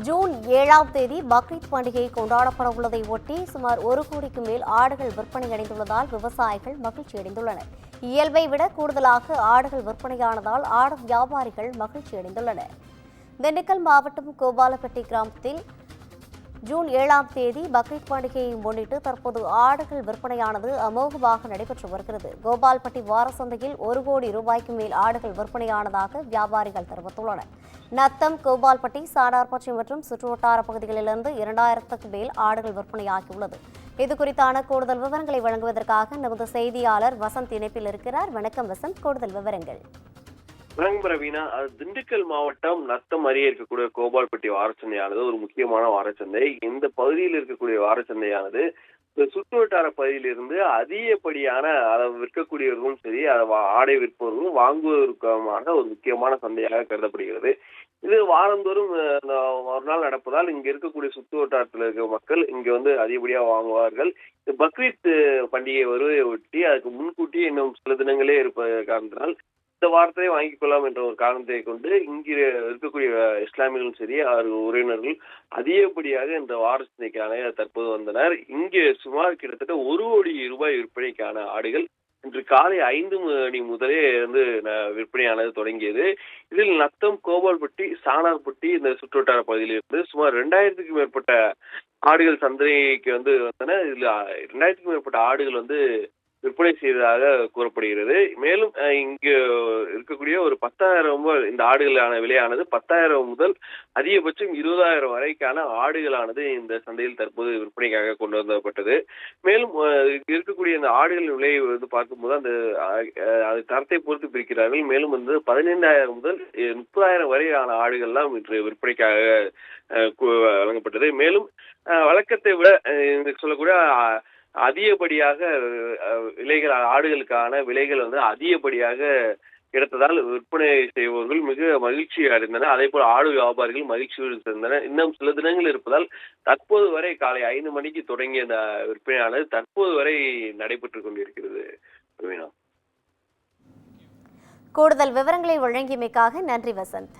June 7ஆம் தேதி பக்ரீத் பண்டிகை கொண்டாடப்பட உள்ளதை ஒட்டி சுமார் 1 கோடிக்கு மேல் ஆடுகள் விற்பனையடைந்துள்ளதால் விவசாயிகள் மகிழ்ச்சியடைந்துள்ளனர். இயல்பை விட கூடுதலாக ஆடுகள் விற்பனையானதால் ஆடு வியாபாரிகள் மகிழ்ச்சியடைந்துள்ளனர். திண்டுக்கல் மாவட்டம் கோபாலப்பட்டி கிராமத்தில் ஜூன் 7ஆம் தேதி பக்ரீத் பண்டிகையை முன்னிட்டு தற்போது ஆடுகள் விற்பனையானது அமோகமாக நடைபெற்று வருகிறது. கோபால்பட்டி வார சந்தையில் 1 கோடி ரூபாய்க்கு மேல் ஆடுகள் விற்பனையானதாக வியாபாரிகள் தெரிவித்துள்ளனர். நத்தம், கோபால்பட்டி, சானார்பட்டி மற்றும் சுற்றுவட்டார பகுதிகளிலிருந்து 2000க்கு மேல் ஆடுகள் விற்பனையாகியுள்ளது. இதுகுறித்தான கூடுதல் விவரங்களை வழங்குவதற்காக நமது செய்தியாளர் வசந்த் இணைப்பில் இருக்கிறார். வணக்கம் வசந்த், கூடுதல் விவரங்கள். ரவீனா, திண்டுக்கல் மாவட்டம் நத்தம் அருகே இருக்கக்கூடிய கோபால்பட்டி வாரச்சந்தையானது ஒரு முக்கியமான வாரச்சந்தை. இந்த பகுதியில் இருக்கக்கூடிய வாரச்சந்தையானது இந்த சுற்று வட்டார பகுதியிலிருந்து அதிகப்படியான அதை விற்கக்கூடியவர்களும் சரி, அதை ஆடை விற்பவர்களும் வாங்குவதற்கான ஒரு முக்கியமான சந்தையாக கருதப்படுகிறது. இது வாரந்தோறும் ஒரு நாள் நடப்பதால் இங்க இருக்கக்கூடிய சுற்று வட்டாரத்தில் இருக்கிற மக்கள் இங்க வந்து அதிகப்படியாக வாங்குவார்கள். இந்த பக்ரீத் பண்டிகை வருவதை ஒட்டி அதுக்கு முன்கூட்டியே இன்னும் சில தினங்களே இருப்ப காரணத்தினால் இந்த வாரத்தை வாங்கிக் கொள்ளலாம் என்ற ஒரு காரணத்தை கொண்டு இங்கே இருக்கக்கூடிய இஸ்லாமியர்களும் சரி, உறவினர்கள் அதிகப்படியாக இந்த வாரத்தினைக்கான தற்போது வந்தனர். இங்கே சுமார் கிட்டத்தட்ட 1 கோடி ரூபாய் விற்பனைக்கான ஆடுகள் இன்று காலை 5 மணி முதலே வந்து விற்பனையானது தொடங்கியது. இதில் நத்தம், கோபால்பட்டி, சானார்பட்டி இந்த சுற்றுவட்டார பகுதியிலிருந்து சுமார் 2000க்கும் மேற்பட்ட ஆடுகள் சந்தைக்கு வந்தன. இதுல 2000க்கும் மேற்பட்ட ஆடுகள் விற்பனை செய்ததாக கூறப்படுகிறது. மேலும் இங்கு இருக்கக்கூடிய ஒரு 10,000 இந்த ஆடுகளான விலையானது 10,000 முதல் அதிகபட்சம் 20,000 வரைக்கான ஆடுகளானது இந்த சந்தையில் தற்போது விற்பனைக்காக கொண்டு வந்தப்பட்டது. மேலும் இருக்கக்கூடிய இந்த ஆடுகள் விலையை பார்க்கும்போது அது தரத்தை பொறுத்து பிரிக்கிறார்கள். மேலும் 15,000 முதல் 30,000 வரையான ஆடுகள்லாம் இன்று விற்பனைக்காக வழங்கப்பட்டது. மேலும் வழக்கத்தை விட சொல்லக்கூடிய அதிகப்படியாக விலைகள், ஆடுகளுக்கான விலைகள் அதிகப்படியாக கிடைத்ததால் விற்பனை செய்பவர்கள் மிக மகிழ்ச்சி அடைந்தனர். அதே போல ஆடு வியாபாரிகள் மகிழ்ச்சியோடு இருந்தனர். இன்னும் சில தினங்கள் இருப்பதால் தற்போது வரை காலை 5 மணிக்கு தொடங்கிய இந்த விற்பனையானது தற்போது வரை நடைபெற்றுக் கொண்டிருக்கிறது. கூடுதல் விவரங்களை வழங்கியமைக்காக நன்றி வசந்த்.